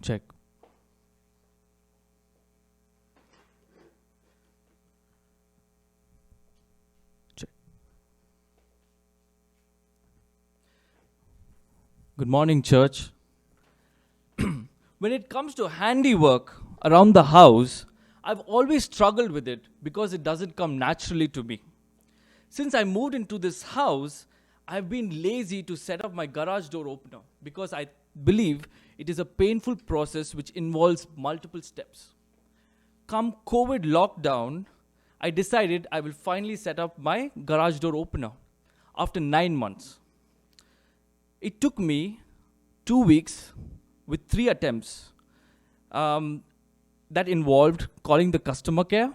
Check. Check. Good morning, church. When it comes to handiwork around the house, I've always struggled with it because it doesn't come naturally to me. Since I moved into this house, I've been lazy to set up my garage door opener because I believe it is a painful process which involves multiple steps. Come COVID lockdown, I decided I will finally set up my garage door opener after 9 months. It took me 2 weeks with 3 attempts that involved calling the customer care,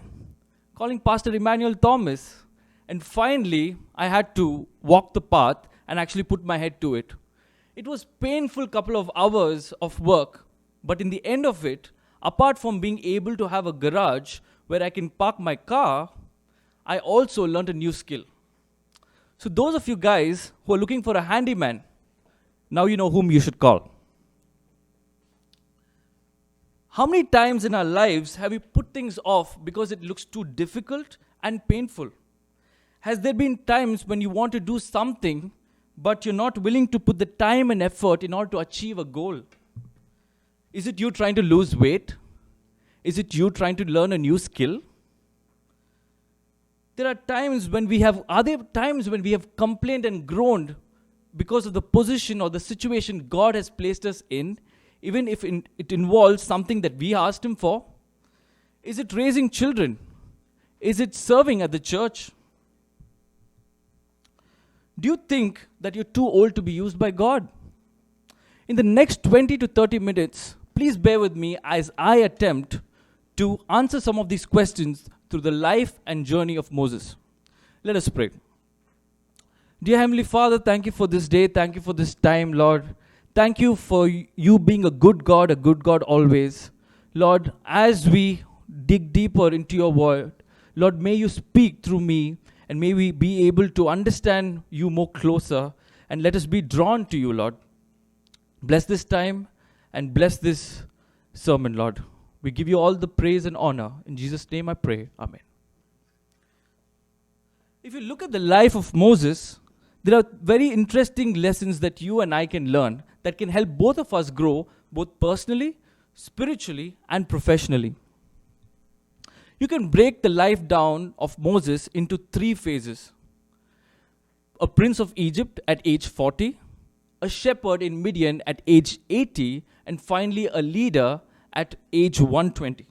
calling Pastor Emmanuel Thomas, and finally I had to walk the path and actually put my head to it. It was painful couple of hours of work, but in the end of it, apart from being able to have a garage where I can park my car, I also learned a new skill. So those of you guys who are looking for a handyman, now you know whom you should call. How many times in our lives have we put things off because it looks too difficult and painful? Has there been times when you want to do something, but you're not willing to put the time and effort in order to achieve a goal? Is it you trying to lose weight? Is it you trying to learn a new skill? Are there times when we have complained and groaned because of the position or the situation God has placed us in, even if it involves something that we asked Him for? Is it raising children? Is it serving at the church? Do you think that you're too old to be used by God? In the next 20 to 30 minutes, please bear with me as I attempt to answer some of these questions through the life and journey of Moses. Let us pray. Dear Heavenly Father, thank you for this day. Thank you for this time, Lord. Thank you for you being a good God always. Lord, as we dig deeper into your word, Lord, may you speak through me, and may we be able to understand you more closer, and let us be drawn to you, Lord. Bless this time and bless this sermon, Lord. We give you all the praise and honor. In Jesus' name I pray. Amen. If you look at the life of Moses, there are very interesting lessons that you and I can learn that can help both of us grow, both personally, spiritually, and professionally. You can break the life down of Moses into 3 phases. A prince of Egypt at age 40, a shepherd in Midian at age 80, and finally a leader at age 120.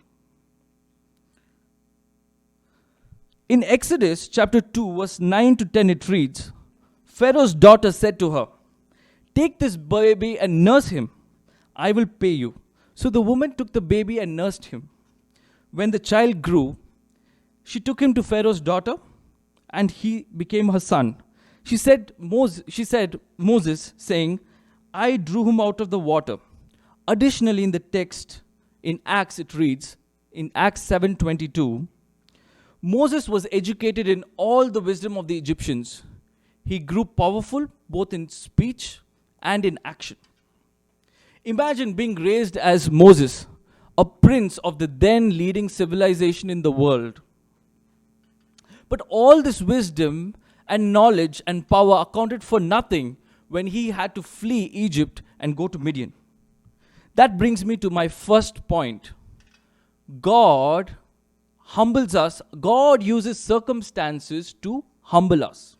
In Exodus chapter 2, verse 9 to 10, it reads, Pharaoh's daughter said to her, "Take this baby and nurse him. I will pay you." So the woman took the baby and nursed him. When the child grew, she took him to Pharaoh's daughter, and he became her son. She said, Moses, saying, "I drew him out of the water." Additionally, in the text, in Acts, it reads, in Acts 7:22, Moses was educated in all the wisdom of the Egyptians. He grew powerful both in speech and in action. Imagine being raised as Moses, a prince of the then leading civilization in the world. But all this wisdom and knowledge and power accounted for nothing when he had to flee Egypt and go to Midian. That brings me to my first point. God humbles us. God uses circumstances to humble us.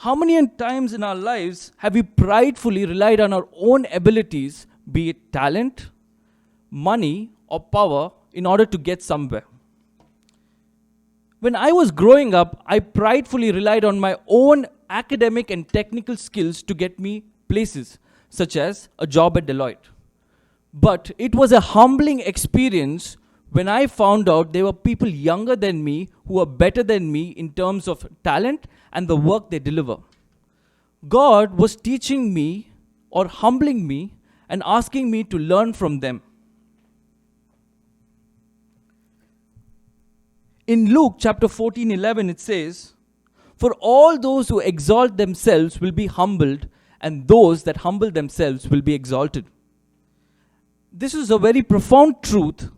How many times in our lives have we pridefully relied on our own abilities, be it talent, money, or power, in order to get somewhere? When I was growing up, I pridefully relied on my own academic and technical skills to get me places, such as a job at Deloitte. But it was a humbling experience when I found out there were people younger than me who were better than me in terms of talent and the work they deliver. God was teaching me or humbling me and asking me to learn from them. In Luke chapter 14:11, it says, "For all those who exalt themselves will be humbled, and those that humble themselves will be exalted." This is a very profound truth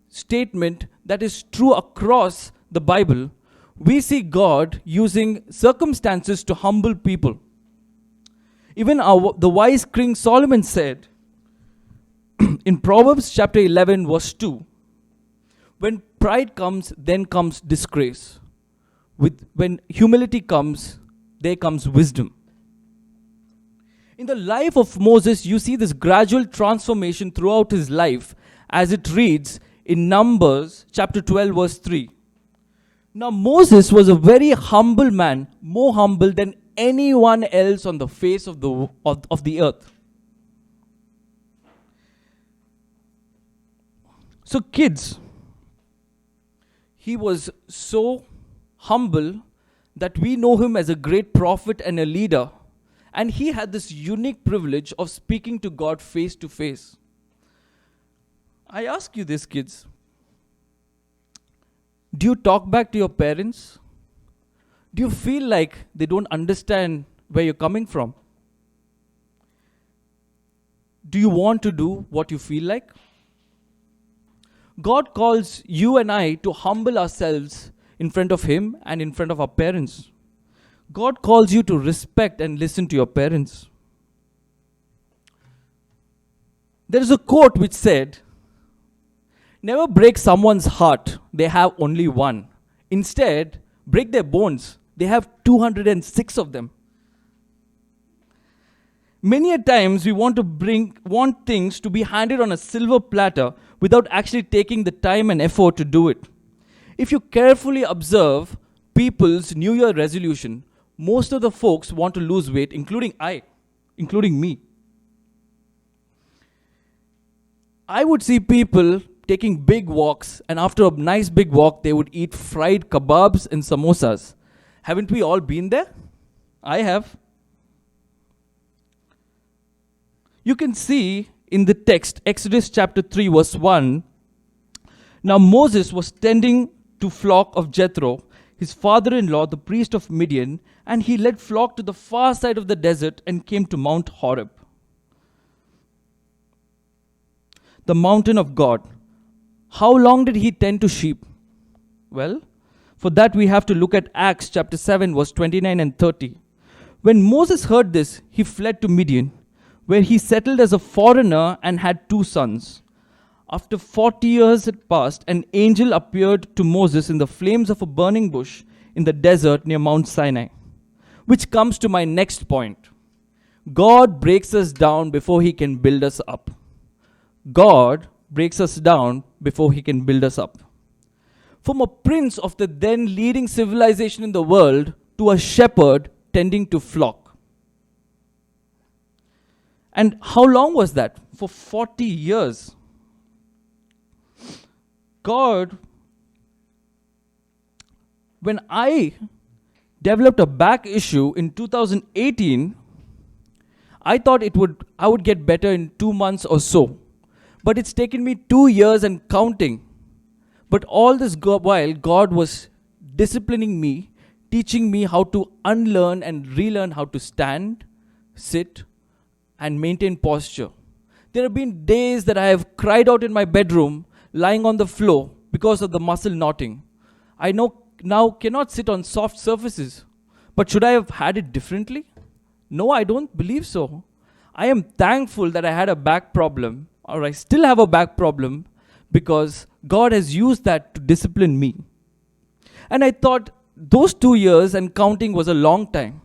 statement that is true across the Bible. We see God using circumstances to humble people. Even the wise King Solomon said in Proverbs chapter 11 verse 2, when pride comes, then comes disgrace. When humility comes, there comes wisdom. In the life of Moses, you see this gradual transformation throughout his life as it reads in Numbers chapter 12 verse 3. Now Moses was a very humble man, more humble than anyone else on the face of the earth. So kids, he was so humble that we know him as a great prophet and a leader. And he had this unique privilege of speaking to God face to face. I ask you this, kids. Do you talk back to your parents? Do you feel like they don't understand where you're coming from? Do you want to do what you feel like? God calls you and I to humble ourselves in front of him and in front of our parents. God calls you to respect and listen to your parents. There is a quote which said, "Never break someone's heart, they have only one. Instead, break their bones, they have 206 of them." Many a times we want things to be handed on a silver platter without actually taking the time and effort to do it. If you carefully observe people's New Year resolution, most of the folks want to lose weight, including me. I would see people taking big walks, and after a nice big walk, they would eat fried kebabs and samosas. Haven't we all been there? I have. You can see in the text, Exodus chapter 3, verse 1, now Moses was tending to flock of Jethro, his father-in-law, the priest of Midian, and he led flock to the far side of the desert and came to Mount Horeb, the mountain of God. How long did he tend to sheep? Well, for that we have to look at Acts chapter 7, verse 29 and 30. When Moses heard this, he fled to Midian, where he settled as a foreigner and had 2 sons. After 40 years had passed, an angel appeared to Moses in the flames of a burning bush in the desert near Mount Sinai. Which comes to my next point. God breaks us down before he can build us up. God breaks us down before he can build us up. From a prince of the then leading civilization in the world to a shepherd tending to flock. And how long was that? For 40 years. God, when I developed a back issue in 2018, I thought I would get better in 2 months or so. But it's taken me 2 years and counting. But all this while, God was disciplining me, teaching me how to unlearn and relearn how to stand, sit, and maintain posture. There have been days that I have cried out in my bedroom, lying on the floor because of the muscle knotting. I now cannot sit on soft surfaces. But should I have had it differently? No, I don't believe so. I am thankful that I had a back problem, or I still have a back problem, because God has used that to discipline me. And I thought those 2 years and counting was a long time.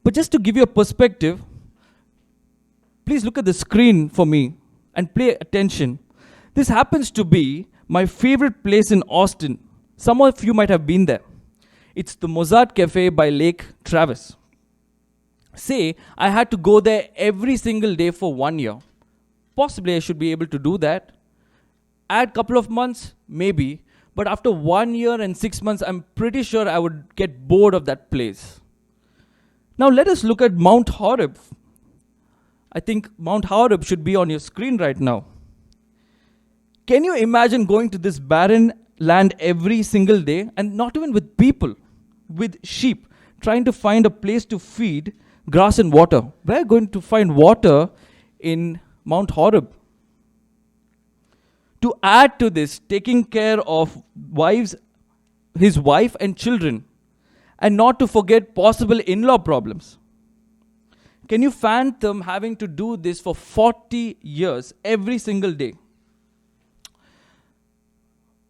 But just to give you a perspective, please look at the screen for me and pay attention. This happens to be my favorite place in Austin. Some of you might have been there. It's the Mozart Cafe by Lake Travis. Say, I had to go there every single day for 1 year. Possibly I should be able to do that. Add a couple of months, maybe. But after 1 year and 6 months, I'm pretty sure I would get bored of that place. Now let us look at Mount Horeb. I think Mount Horeb should be on your screen right now. Can you imagine going to this barren land every single day, and not even with people, with sheep, trying to find a place to feed grass and water? We're going to find water in Mount Horeb. To add to this, taking care of his wife and children, and not to forget possible in-law problems. Can you fathom having to do this for 40 years, every single day?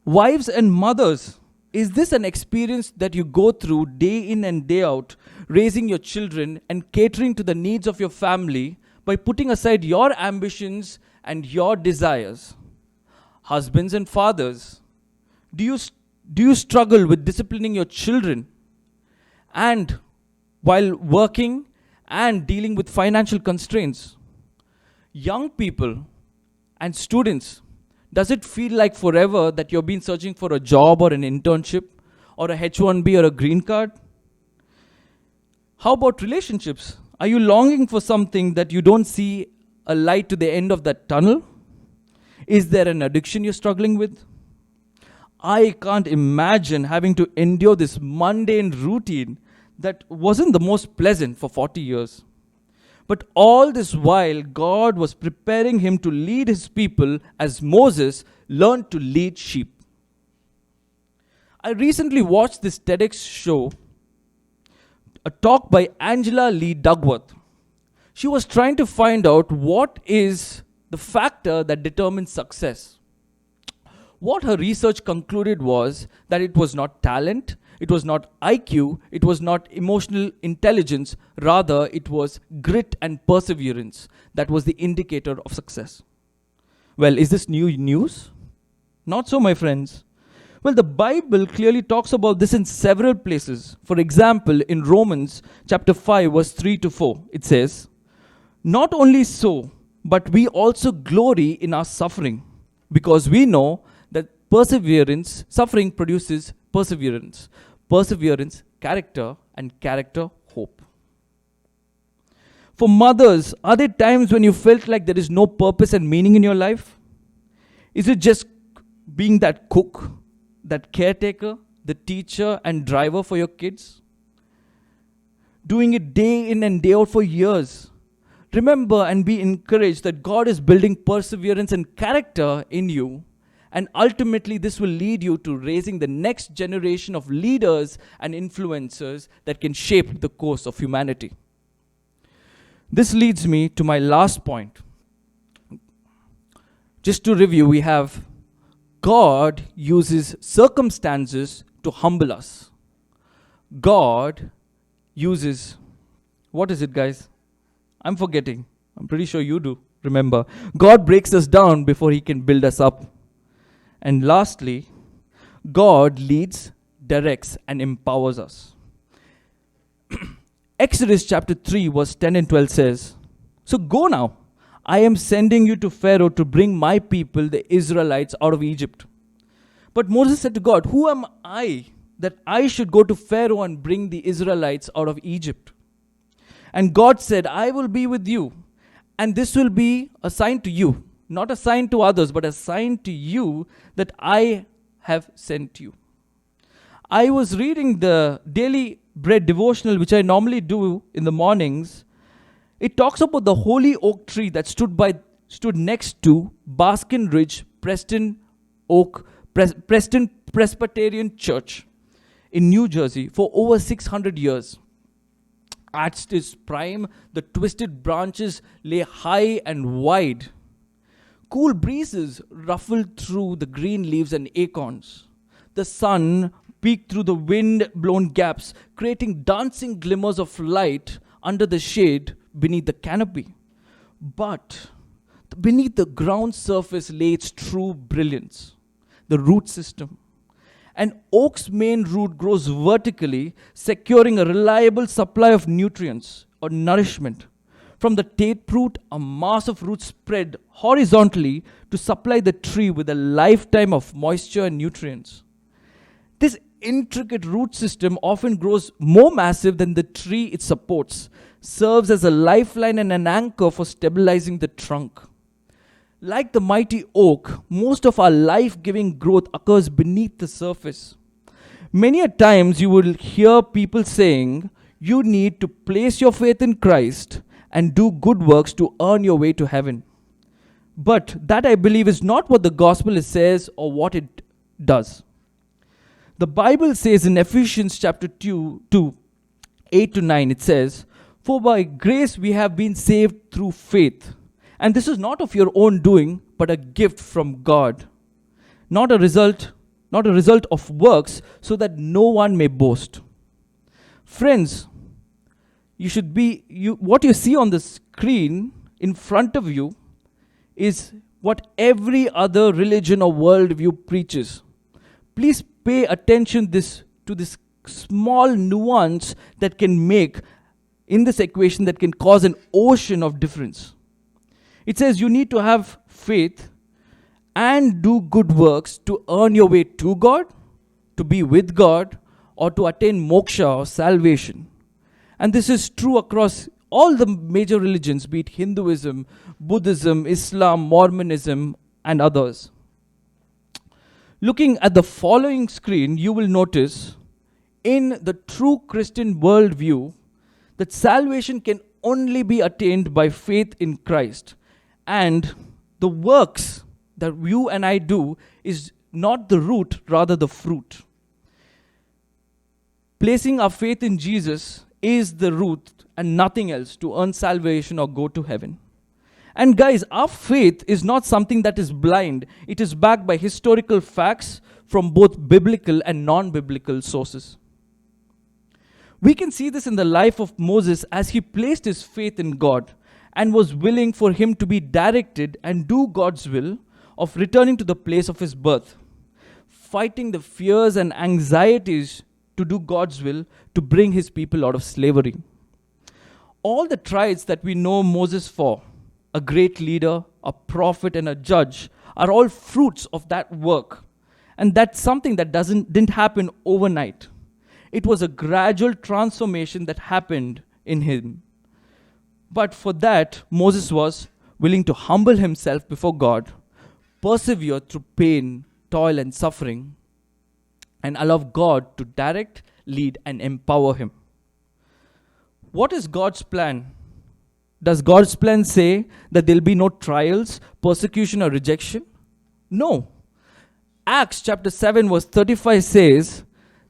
Wives and mothers, is this an experience that you go through day in and day out, raising your children and catering to the needs of your family by putting aside your ambitions and your desires? Husbands and fathers, do you struggle with disciplining your children and while working and dealing with financial constraints? Young people and students, does it feel like forever that you've been searching for a job or an internship or a H-1B or a green card? How about relationships? Are you longing for something that you don't see a light to the end of that tunnel? Is there an addiction you're struggling with? I can't imagine having to endure this mundane routine that wasn't the most pleasant for 40 years. But all this while, God was preparing him to lead his people as Moses learned to lead sheep. I recently watched this TEDx show, a talk by Angela Lee Duckworth. She was trying to find out what is the factor that determines success. What her research concluded was that it was not talent, it was not IQ, it was not emotional intelligence, rather it was grit and perseverance that was the indicator of success. Well, is this new news? Not so, my friends. Well, the Bible clearly talks about this in several places. For example, in Romans chapter 5, verse 3 to 4, it says, "Not only so, but we also glory in our suffering, because we know that suffering produces perseverance. Perseverance, character, and character, hope." For mothers, are there times when you felt like there is no purpose and meaning in your life? Is it just being that cook, that caretaker, the teacher and driver for your kids? Doing it day in and day out for years. Remember and be encouraged that God is building perseverance and character in you. And ultimately, this will lead you to raising the next generation of leaders and influencers that can shape the course of humanity. This leads me to my last point. Just to review, we have God uses circumstances to humble us. God uses, what is it, guys? I'm forgetting. I'm pretty sure you do remember. God breaks us down before he can build us up. And lastly, God leads, directs, and empowers us. Exodus chapter 3, verse 10 and 12 says, "So go now, I am sending you to Pharaoh to bring my people, the Israelites, out of Egypt." But Moses said to God, "Who am I that I should go to Pharaoh and bring the Israelites out of Egypt?" And God said, "I will be with you, and this will be a sign to you. Not a sign to others, but a sign to you that I have sent you." I was reading the Daily Bread devotional, which I normally do in the mornings. It talks about the holy oak tree that stood next to Baskin Ridge Preston Presbyterian Church in New Jersey for over 600 years. At its prime, the twisted branches lay high and wide. Cool breezes ruffled through the green leaves and acorns. The sun peeked through the wind-blown gaps, creating dancing glimmers of light under the shade beneath the canopy. But beneath the ground surface lay its true brilliance, the root system. An oak's main root grows vertically, securing a reliable supply of nutrients or nourishment. From the taproot, a mass of roots spread horizontally to supply the tree with a lifetime of moisture and nutrients. This intricate root system often grows more massive than the tree it supports, serves as a lifeline and an anchor for stabilizing the trunk. Like the mighty oak, most of our life-giving growth occurs beneath the surface. Many a times you will hear people saying, "You need to place your faith in Christ and do good works to earn your way to heaven." But that, I believe, is not what the gospel says or what it does. The Bible says in Ephesians chapter 2, 8 to 9, it says, "For by grace we have been saved through faith. And this is not of your own doing, but a gift from God. Not a result of works, so that no one may boast." Friends, what you see on the screen in front of you is what every other religion or worldview preaches. Please pay attention to this small nuance that can make in this equation that can cause an ocean of difference. It says you need to have faith and do good works to earn your way to God, to be with God, or to attain moksha or salvation. And this is true across all the major religions, be it Hinduism, Buddhism, Islam, Mormonism, and others. Looking at the following screen, you will notice in the true Christian worldview that salvation can only be attained by faith in Christ. And the works that you and I do is not the root, rather the fruit. Placing our faith in Jesus is the root and nothing else to earn salvation or go to heaven. And guys, our faith is not something that is blind. It is backed by historical facts from both biblical and non-biblical sources. We can see this in the life of Moses as he placed his faith in God and was willing for him to be directed and do God's will of returning to the place of his birth, fighting the fears and anxieties to do God's will to bring his people out of slavery. All the traits that we know Moses for, a great leader, a prophet, and a judge, are all fruits of that work. And that's something that didn't happen overnight. It was a gradual transformation that happened in him. But for that, Moses was willing to humble himself before God, persevere through pain, toil, and suffering, and allow God to direct, lead, and empower him. What is God's plan? Does God's plan say that there'll be no trials, persecution, or rejection? No. Acts chapter 7 verse 35 says,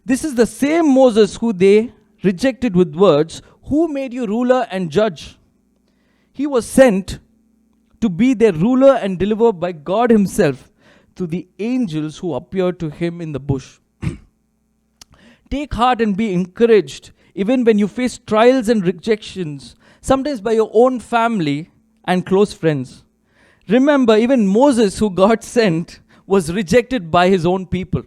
"This is the same Moses who they rejected with words, who made you ruler and judge. He was sent to be their ruler and deliverer by God himself through the angels who appeared to him in the bush." Take heart and be encouraged even when you face trials and rejections, sometimes by your own family and close friends. Remember, even Moses, who God sent, was rejected by his own people.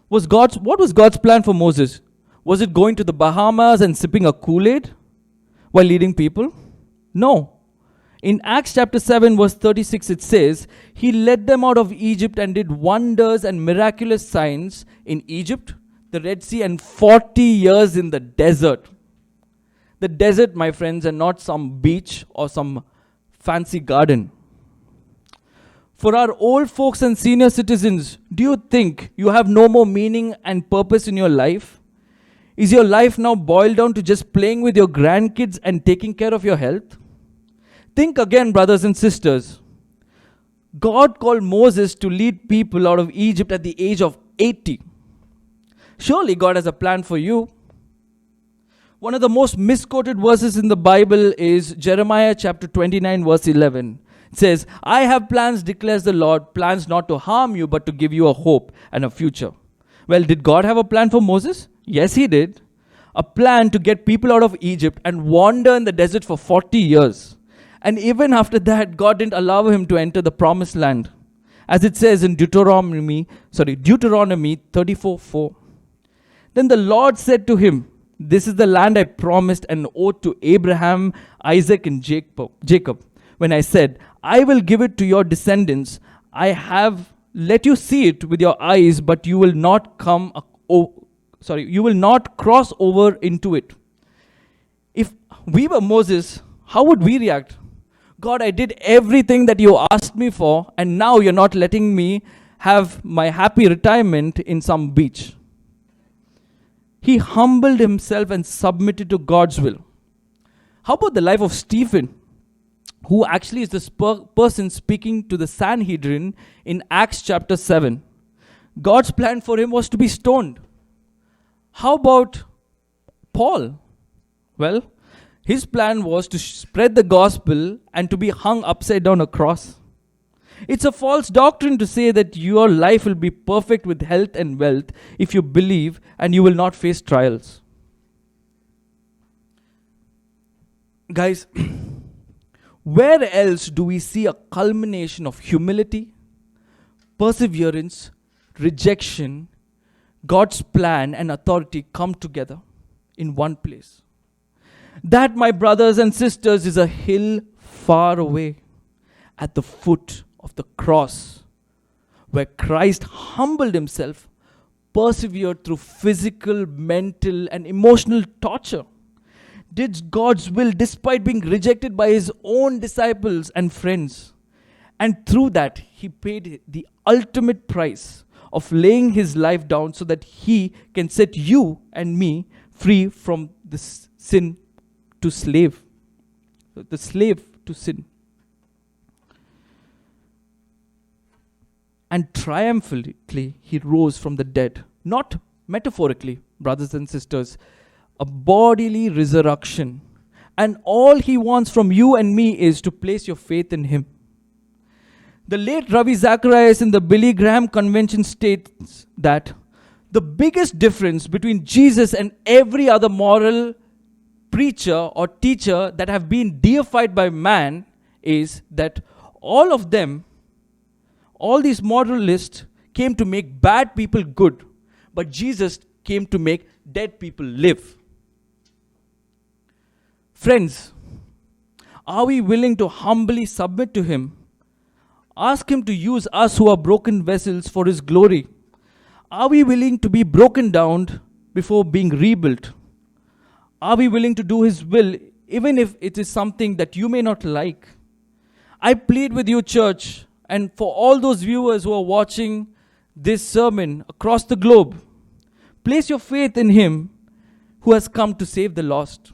What was God's plan for Moses? Was it going to the Bahamas and sipping a Kool-Aid while leading people? No. In Acts chapter 7 verse 36 it says, "He led them out of Egypt and did wonders and miraculous signs in Egypt, the Red Sea, and 40 years in the desert." The desert, my friends, and not some beach or some fancy garden. For our old folks and senior citizens, do you think you have no more meaning and purpose in your life? Is your life now boiled down to just playing with your grandkids and taking care of your health? Think again, brothers and sisters. God called Moses to lead people out of Egypt at the age of 80. Surely God has a plan for you. One of the most misquoted verses in the Bible is Jeremiah chapter 29 verse 11. It says, "I have plans, declares the Lord, plans not to harm you, but to give you a hope and a future." Well, did God have a plan for Moses? Yes, he did. A plan to get people out of Egypt and wander in the desert for 40 years. And even after that, God didn't allow him to enter the promised land. As it says in Deuteronomy 34:4. Then the Lord said to him, "This is the land I promised an oath to Abraham, Isaac, and Jacob. When I said, I will give it to your descendants, I have let you see it with your eyes, but you will not you will not cross over into it." If we were Moses, how would we react? God, I did everything that you asked me for, and now you're not letting me have my happy retirement in some beach. He humbled himself and submitted to God's will. How about the life of Stephen? who actually is this person speaking to the Sanhedrin in Acts chapter 7. God's plan for him was to be stoned. How about Paul? Well, his plan was to spread the gospel and to be hung upside down a cross. It's a false doctrine to say that your life will be perfect with health and wealth if you believe and you will not face trials. Guys, where else do we see a culmination of humility, perseverance, rejection, God's plan and authority come together in one place? That, my brothers and sisters, is a hill far away at the foot of the cross, where Christ humbled himself, persevered through physical, mental, and emotional torture, did God's will despite being rejected by his own disciples and friends. And through that, he paid the ultimate price of laying his life down so that he can set you and me free from the sin to slave, the slave to sin. And triumphantly, he rose from the dead. Not metaphorically, brothers and sisters, a bodily resurrection. And all he wants from you and me is to place your faith in him. The late Ravi Zacharias in the Billy Graham Convention states that the biggest difference between Jesus and every other moral preacher or teacher that have been deified by man is that all of them, all these moralists, came to make bad people good, but Jesus came to make dead people live. Friends, are we willing to humbly submit to him? Ask him to use us who are broken vessels for his glory. Are we willing to be broken down before being rebuilt? Are we willing to do his will even if it is something that you may not like? I plead with you, church, and for all those viewers who are watching this sermon across the globe, place your faith in him who has come to save the lost.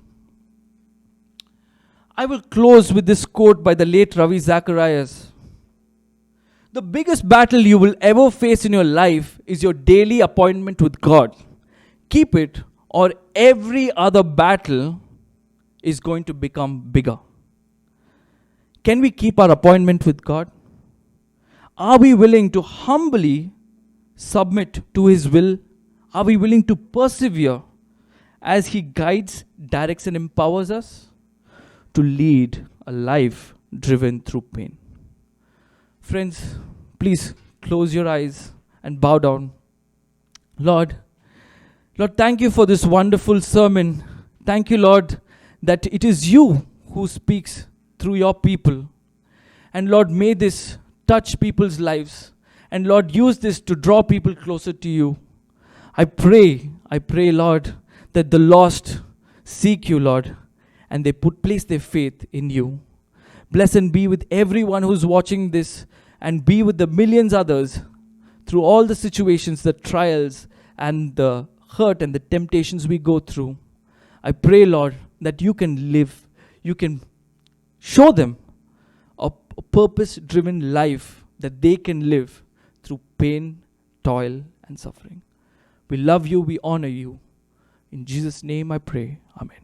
I will close with this quote by the late Ravi Zacharias. The biggest battle you will ever face in your life is your daily appointment with God. Keep it, or every other battle is going to become bigger. Can we keep our appointment with God? Are we willing to humbly submit to his will? Are we willing to persevere as he guides, directs, and empowers us to lead a life driven through pain? Friends, please close your eyes and bow down. Lord, thank you for this wonderful sermon. Thank you, Lord, that it is you who speaks through your people. And Lord, may this touch people's lives. And Lord, use this to draw people closer to you. I pray, Lord, that the lost seek you, Lord, and they place their faith in you. Bless and be with everyone who's watching this, and be with the millions others through all the situations, the trials, and the hurt and the temptations we go through. I pray, Lord, that you can live, you can show them a purpose-driven life that they can live through pain, toil, and suffering. We love you, we honor you. In Jesus' name I pray, amen.